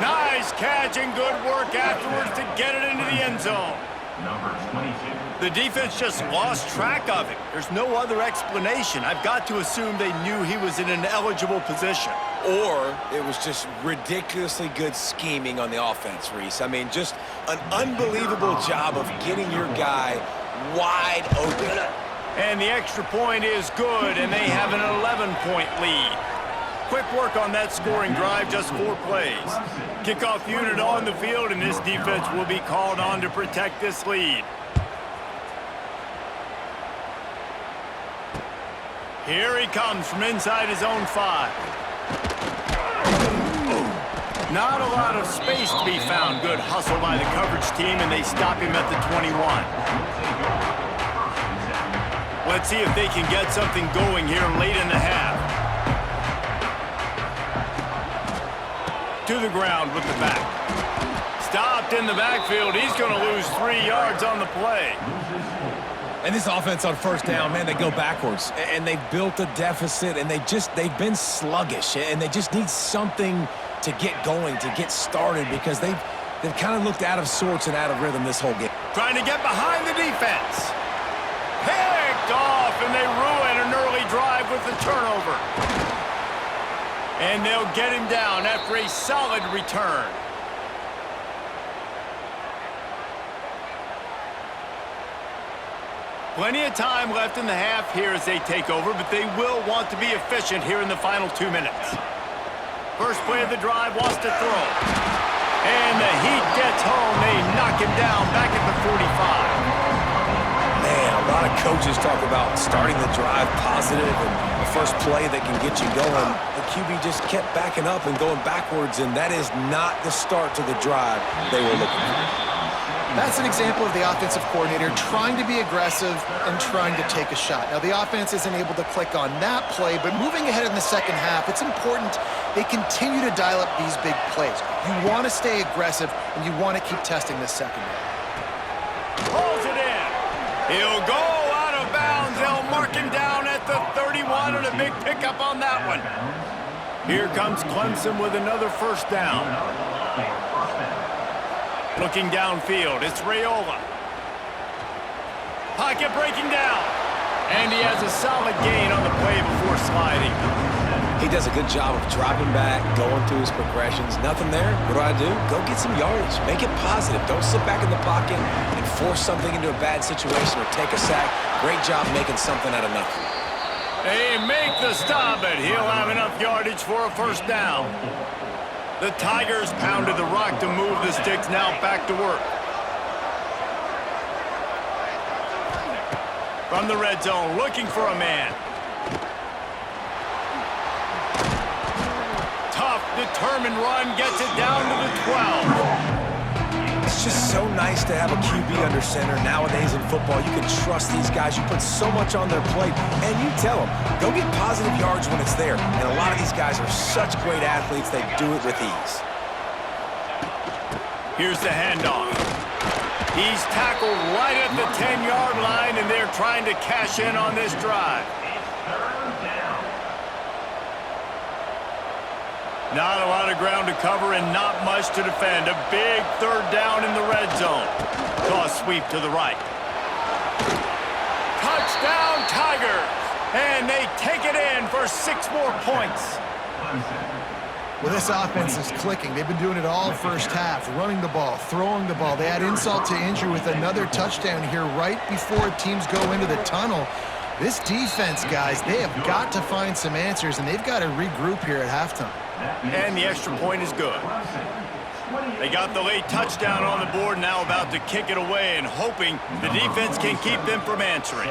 Nice catch and good work afterwards to get it into the end zone. The defense just lost track of him. There's no other explanation. I've got to assume they knew he was in an eligible position. Or it was just ridiculously good scheming on the offense, Reese. I mean, just an unbelievable job of getting your guy wide open. And the extra point is good, and they have an 11-point lead. Quick work on that scoring drive, just 4 plays. Kickoff unit on the field, and this defense will be called on to protect this lead. Here he comes from inside his own 5. Not a lot of space to be found. Good hustle by the coverage team, and they stop him at the 21. Let's see if they can get something going here late in the half. To the ground with the back. Stopped in the backfield. He's going to lose 3 yards on the play. And this offense on first down, man, they go backwards. And they've built a deficit, and they've been sluggish. And they just need something to get going, to get started, because they've kind of looked out of sorts and out of rhythm this whole game. Trying to get behind the defense. Picked off, and they ruin an early drive with the turnover. And they'll get him down after a solid return. Plenty of time left in the half here as they take over, but they will want to be efficient here in the final 2 minutes. First play of the drive, wants to throw. And the heat gets home. They knock him down back at the 45. Man, a lot of coaches talk about starting the drive positive and the first play that can get you going. The QB just kept backing up and going backwards, and that is not the start to the drive they were looking for. That's an example of the offensive coordinator trying to be aggressive and trying to take a shot. Now, the offense isn't able to click on that play, but moving ahead in the second half, it's important they continue to dial up these big plays. You want to stay aggressive, and you want to keep testing this secondary. Pulls it in. He'll go out of bounds. They'll mark him down at the 31, and a big pickup on that one. Here comes Clemson with another first down. Looking downfield, it's Raiola. Pocket breaking down. And he has a solid gain on the play before sliding. He does a good job of dropping back, going through his progressions. Nothing there. What do? Go get some yardage. Make it positive. Don't sit back in the pocket and force something into a bad situation or take a sack. Great job making something out of nothing. They make the stop, but he'll have enough yardage for a first down. The Tigers pounded the rock to move the sticks, now back to work. From the red zone, looking for a man. Tough, determined run, gets it down to the 12. It's just so nice to have a QB under center. Nowadays in football, you can trust these guys. You put so much on their plate, and you tell them, go get positive yards when it's there. And a lot of these guys are such great athletes, they do it with ease. Here's the handoff. He's tackled right at the 10-yard line, and they're trying to cash in on this drive. Not a lot of ground to cover and not much to defend. A big third down in the red zone. Toss sweep to the right. Touchdown, Tigers! And they take it in for 6 more points. Well, this offense is clicking. They've been doing it all first half, running the ball, throwing the ball. They add insult to injury with another touchdown here right before teams go into the tunnel. This defense, guys, they have got to find some answers, and they've got to regroup here at halftime. And the extra point is good. They got the late touchdown on the board, now about to kick it away and hoping the defense can keep them from answering.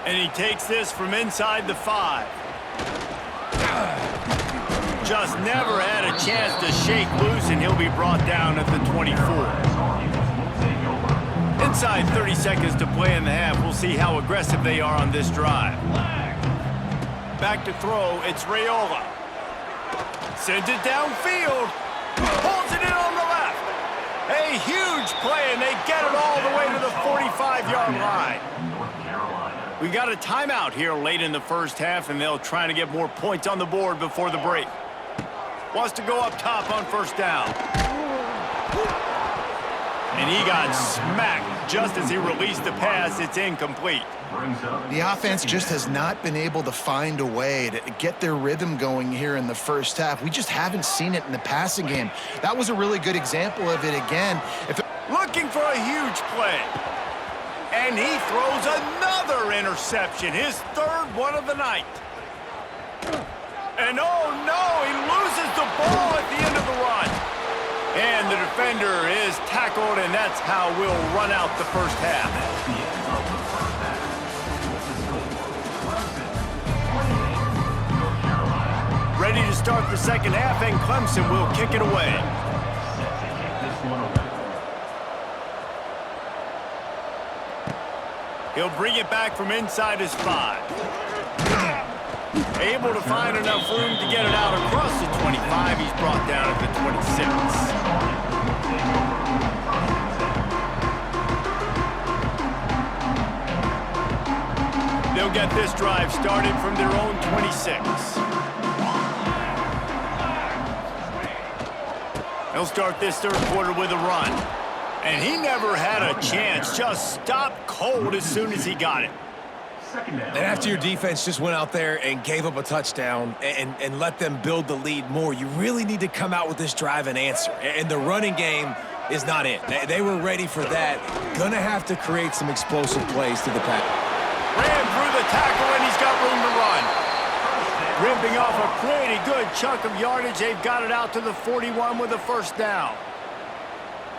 And he takes this from inside the 5. Just never had a chance to shake loose, and he'll be brought down at the 24. Inside 30 seconds to play in the half. We'll see how aggressive they are on this drive. Back to throw, it's Raiola. Sends it downfield. Pulls it in on the left. A huge play, and they get it all the way to the 45-yard line. We got a timeout here late in the first half, and they'll try to get more points on the board before the break. Wants to go up top on first down. And he got smacked just as he released the pass. It's incomplete. The offense just has not been able to find a way to get their rhythm going here in the first half. We just haven't seen it in the passing game. That was a really good example of it again. Looking for a huge play. And he throws another interception, his third one of the night. And oh no, he loses the ball at the end of the run. And the defender is tackled, and that's how we'll run out the first half. Ready to start the second half, and Clemson will kick it away. He'll bring it back from inside his 5. Able to find enough room to get it out across the 25. He's brought down at the 26. They'll get this drive started from their own 26. He'll start this third quarter with a run. And he never had a chance, just stopped cold as soon as he got it. And after your defense just went out there and gave up a touchdown and let them build the lead more, you really need to come out with this drive and answer. And the running game is not it. They were ready for that. Gonna have to create some explosive plays to the pass. Ran through the tackle, and he's got room to run. Ripping off a pretty good chunk of yardage. They've got it out to the 41 with a first down.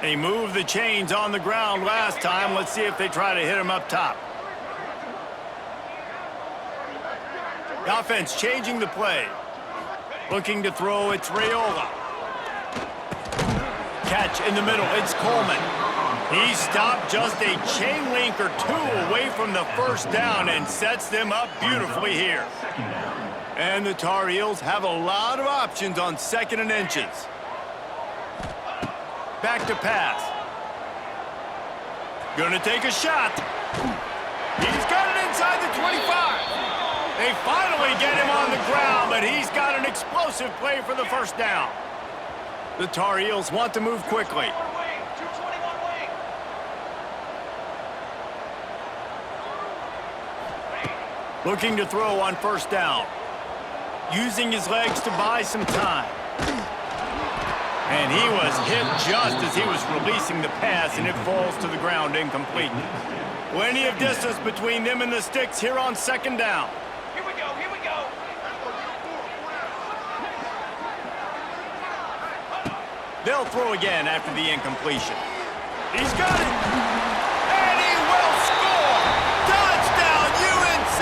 They moved the chains on the ground last time. Let's see if they try to hit him up top. The offense changing the play. Looking to throw, it's Raiola. Catch in the middle, it's Coleman. He stopped just a chain link or two away from the first down and sets them up beautifully here. And the Tar Heels have a lot of options on 2nd and inches. Back to pass. Gonna take a shot. He's got it inside the 25. They finally get him on the ground, but he's got an explosive play for the first down. The Tar Heels want to move quickly. Looking to throw on first down. Using his legs to buy some time. And he was hit just as he was releasing the pass, and it falls to the ground incomplete. Plenty of distance between them and the sticks here on 2nd down. Here we go, here we go. They'll throw again after the incompletion. He's got it! And he will score! Touchdown, UNC!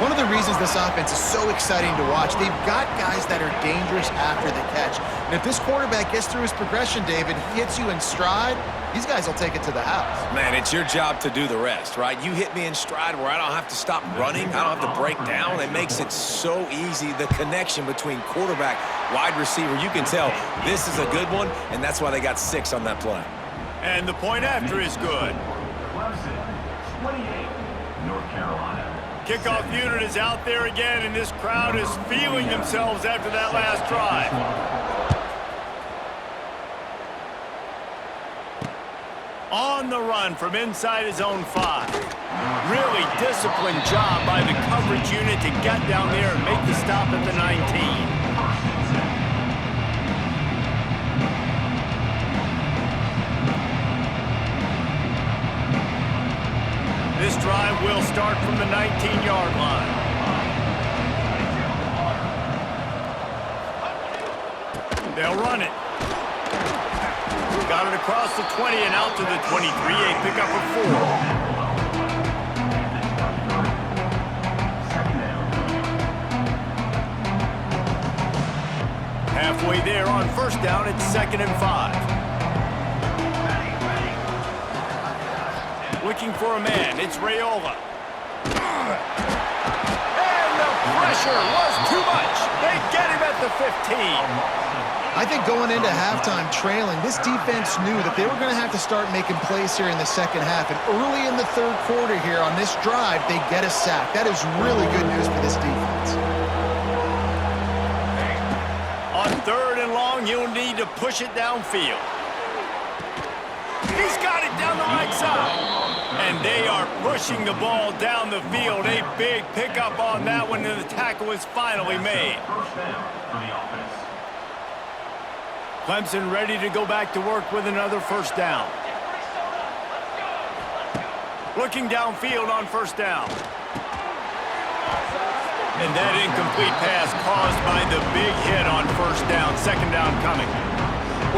One of the reasons this offense is so exciting to watch, they've got guys that are dangerous after the catch. And if this quarterback gets through his progression, David, he hits you in stride, these guys will take it to the house. Man, it's your job to do the rest, right? You hit me in stride where I don't have to stop running. I don't have to break down. It makes it so easy. The connection between quarterback, wide receiver, you can tell this is a good one, and that's why they got 6 on that play. And the point after is good. Clemson, 28, North Carolina. Kickoff unit is out there again, and this crowd is feeling themselves after that last drive. On the run from inside his own 5. Really disciplined job by the coverage unit to get down there and make the stop at the 19. This drive will start from the 19-yard line. They'll run it. Got it across the 20 and out to the 23. A pickup of 4. Halfway there on first down, it's 2nd and 5. Looking for a man, it's Raiola. And the pressure was too much. They get him at the 15. I think going into halftime trailing, this defense knew that they were going to have to start making plays here in the second half. And early in the third quarter here on this drive, they get a sack. That is really good news for this defense. On 3rd and long, you'll need to push it downfield. He's got it down the right side. And they are pushing the ball down the field. A big pickup on that one, and the tackle is finally made. First down for the offense. Clemson ready to go back to work with another first down. Looking downfield on first down. And that incomplete pass caused by the big hit on first down. Second down coming.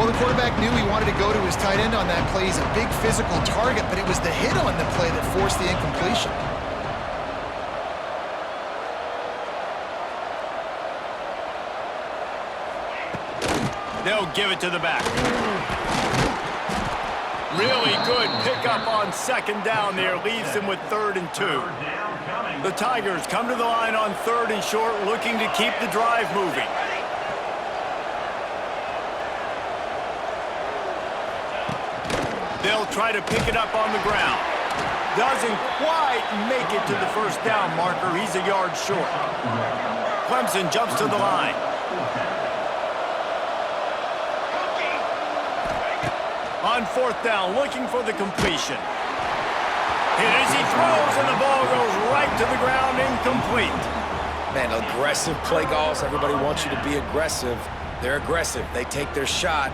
Well, the quarterback knew he wanted to go to his tight end on that play. He's a big physical target, but it was the hit on the play that forced the incompletion. They'll give it to the back. Really good pickup on second down there. Leaves them with 3rd and 2. The Tigers come to the line on 3rd and short, looking to keep the drive moving. They'll try to pick it up on the ground. Doesn't quite make it to the first down marker. He's a yard short. Clemson jumps to the line. On 4th down, looking for the completion. Hit as he throws, and the ball goes right to the ground, incomplete. Man, aggressive play calls. Everybody wants you to be aggressive. They're aggressive. They take their shot.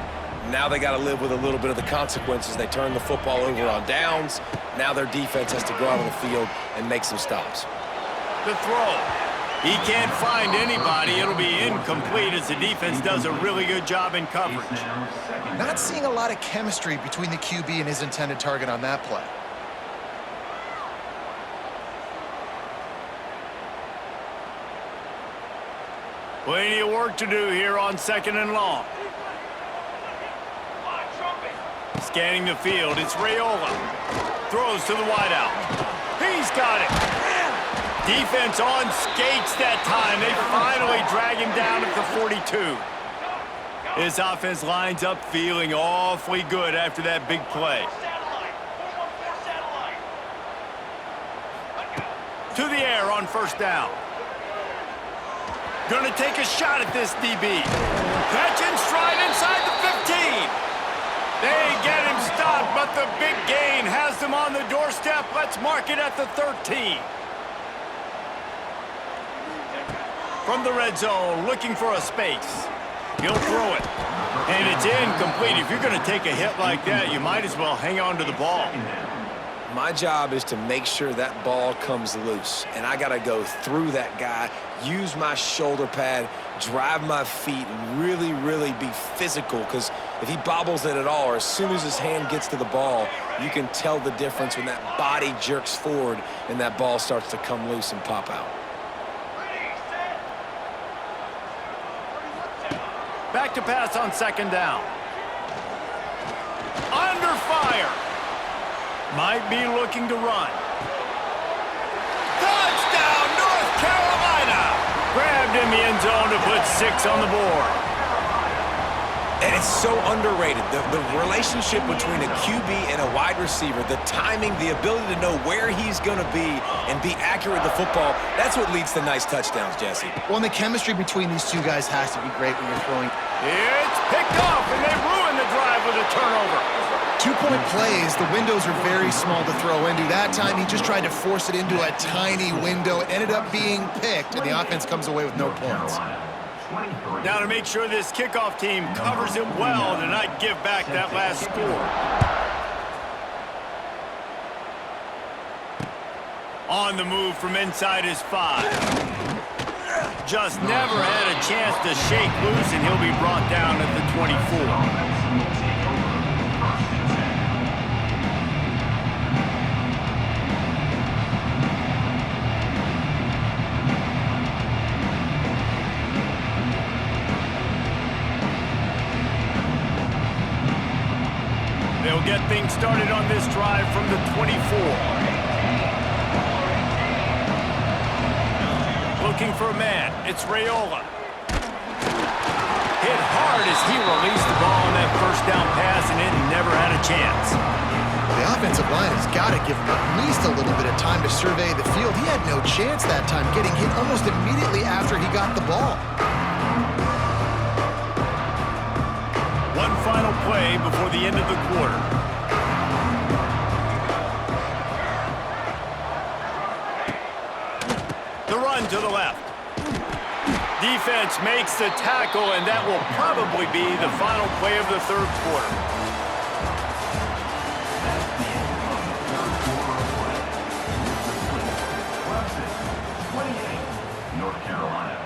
Now they got to live with a little bit of the consequences. They turn the football over on downs. Now their defense has to go out on the field and make some stops. The throw. He can't find anybody. It'll be incomplete as the defense does a really good job in coverage. Not seeing a lot of chemistry between the QB and his intended target on that play. Plenty of work to do here on 2nd and long. Scanning the field, it's Raiola. Throws to the wideout. He's got it. Defense on skates that time. They finally drag him down at the 42. His offense lines up feeling awfully good after that big play. To the air on first down. Gonna take a shot at this DB. Catch and stride inside the 15. They get him stopped, but the big gain has them on the doorstep. Let's mark it at the 13. From the red zone, looking for a space. He'll throw it. And it's incomplete. If you're going to take a hit like that, you might as well hang on to the ball. My job is to make sure that ball comes loose, and I got to go through that guy, use my shoulder pad, drive my feet, and really, really be physical, because if he bobbles it at all, or as soon as his hand gets to the ball, you can tell the difference when that body jerks forward and that ball starts to come loose and pop out. Back to pass on second down. Under fire. Might be looking to run. Touchdown, North Carolina! Grabbed in the end zone to put 6 on the board. And it's so underrated. The relationship between a QB and a wide receiver, the timing, the ability to know where he's going to be and be accurate with the football, that's what leads to nice touchdowns, Jesse. Well, and the chemistry between these two guys has to be great when you're throwing. It's picked off, and they ruin the drive with a turnover. 2-point plays, the windows are very small to throw into. That time, he just tried to force it into a tiny window. It ended up being picked, and the offense comes away with no points. Now to make sure this kickoff team covers it well to not give back that last score. On the move from inside his 5. Just never had a chance to shake loose, and he'll be brought down at the 24. They'll get things started on this drive from the 24. Looking for a man. It's Raiola. hit hard as he released the ball on that first down pass, and it never had a chance. The offensive line has got to give him at least a little bit of time to survey the field. He had no chance that time, getting hit almost immediately after he got the ball. One final play before the end of the quarter. The run to the left. Defense makes the tackle, and that will probably be the final play of the third quarter. North Carolina,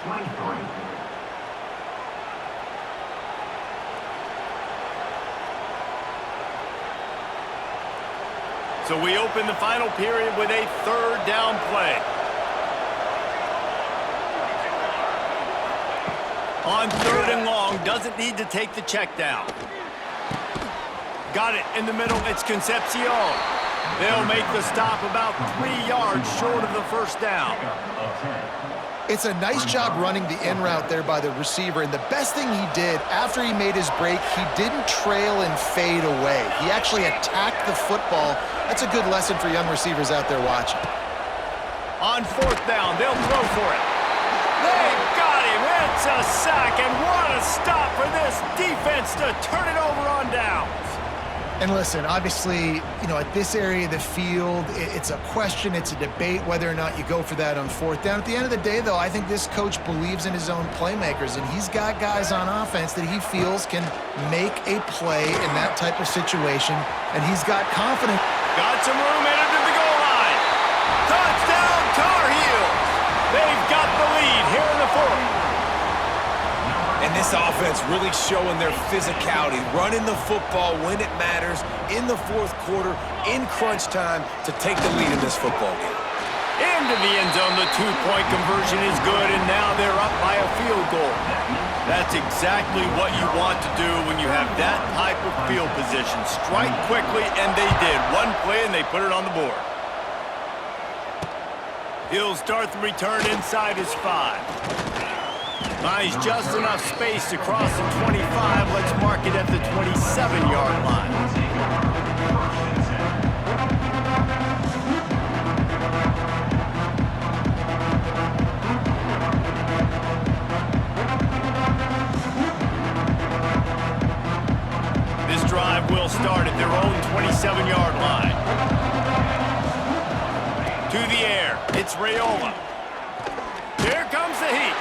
23. So we open the final period with a third down play. On third and long, doesn't need to take the check down. Got it in the middle, it's Concepcion. They'll make the stop about 3 yards short of the first down. It's a nice job running the in route there by the receiver, and the best thing he did after he made his break, he didn't trail and fade away. He actually attacked the football. That's a good lesson for young receivers out there watching. On fourth down, they'll throw for it. They got him. It's a sack, and what a stop for this defense to turn it over on downs. And listen, obviously, at this area of the field, it's a question, it's a debate whether or not you go for that on fourth down. At the end of the day, though, I think this coach believes in his own playmakers, and he's got guys on offense that he feels can make a play in that type of situation, and he's got confidence. Got some room headed to the goal line. Touchdown, Tar Heels. They've got the lead here in the fourth. And this offense really showing their physicality, running the football when it matters, in the fourth quarter, in crunch time, to take the lead in this football game. Into the end zone, the two-point conversion is good, and now they're up by a field goal. That's exactly what you want to do when you have that type of field position. Strike quickly, and they did. One play, and they put it on the board. He'll start the return inside his 5. Buys just enough space to cross the 25. Let's mark it at the 27-yard line. This drive will start at their own 27-yard line. To the air, it's Raiola. Here comes the heat.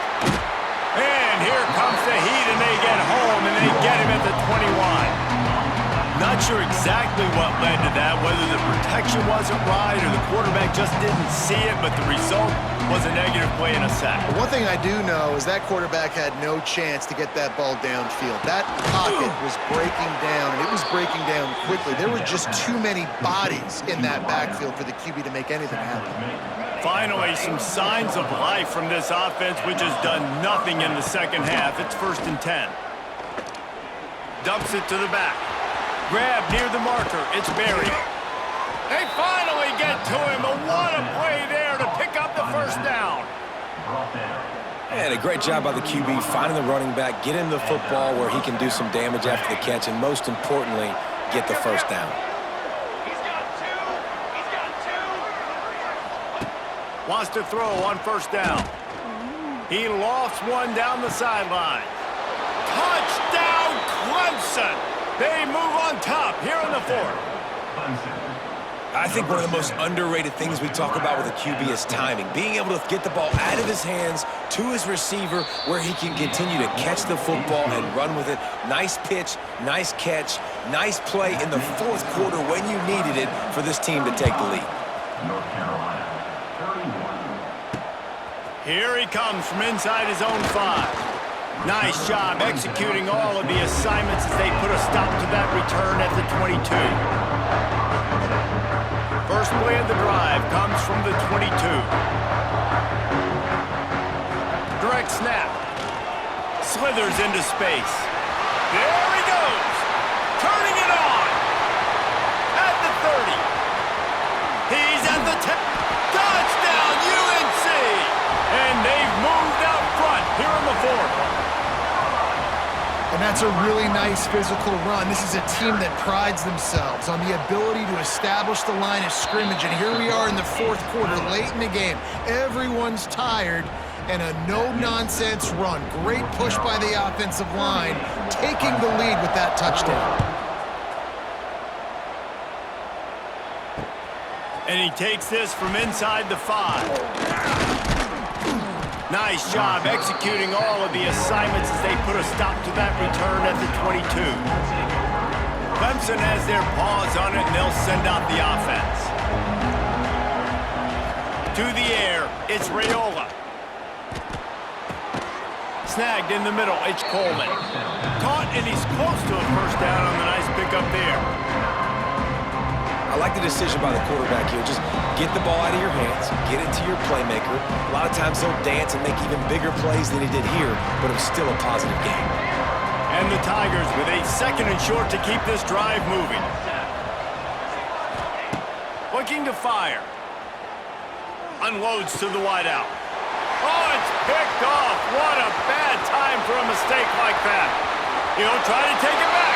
And here comes the heat, and they get home, and they get him at the 21. Not sure exactly what led to that, whether the protection wasn't right or the quarterback just didn't see it, but the result was a negative play and a sack. One thing I do know is that quarterback had no chance to get that ball downfield. That pocket was breaking down, and it was breaking down quickly. There were just too many bodies in that backfield for the QB to make anything happen. Finally, some signs of life from this offense, which has done nothing in the second half. It's 1st and 10. Dumps it to the back. Grab near the marker. It's Berry. They finally get to him, but what a play there to pick up the first down. And a great job by the QB, finding the running back, get him the football where he can do some damage after the catch, and most importantly, get the first down. Wants to throw on first down. He lofts one down the sideline. Touchdown, Clemson! They move on top here in the fourth. I think one of the most underrated things we talk about with a QB is timing. Being able to get the ball out of his hands to his receiver where he can continue to catch the football and run with it. Nice pitch, nice catch, nice play in the fourth quarter when you needed it for this team to take the lead. North Carolina, 31. Here he comes from inside his own 5. Nice job executing all of the assignments as they put a stop to that return at the 22. First play of the drive comes from the 22. Direct snap. Slithers into space. There he goes. Turning it on. At the 30. He's at the 10. Touchdown, UNC! And they've moved out front here in the fourth. That's a really nice physical run. This is a team that prides themselves on the ability to establish the line of scrimmage. And here we are in the fourth quarter, late in the game. Everyone's tired, and a no-nonsense run. Great push by the offensive line, taking the lead with that touchdown. And he takes this from inside the 5. Nice job executing all of the assignments as they put a stop to that return at the 22. Clemson has their paws on it, and they'll send out the offense. To the air, it's Raiola. Snagged in the middle, it's Coleman. Caught, and he's close to a first down on the nice pickup there. I like the decision by the quarterback here. Just get the ball out of your hands, get it to your playmaker. A lot of times he'll dance and make even bigger plays than he did here, but it was still a positive game. And the Tigers with a 2nd and short to keep this drive moving. Looking to fire. Unloads to the wideout. Oh, it's picked off. What a bad time for a mistake like that. He'll try to take it back.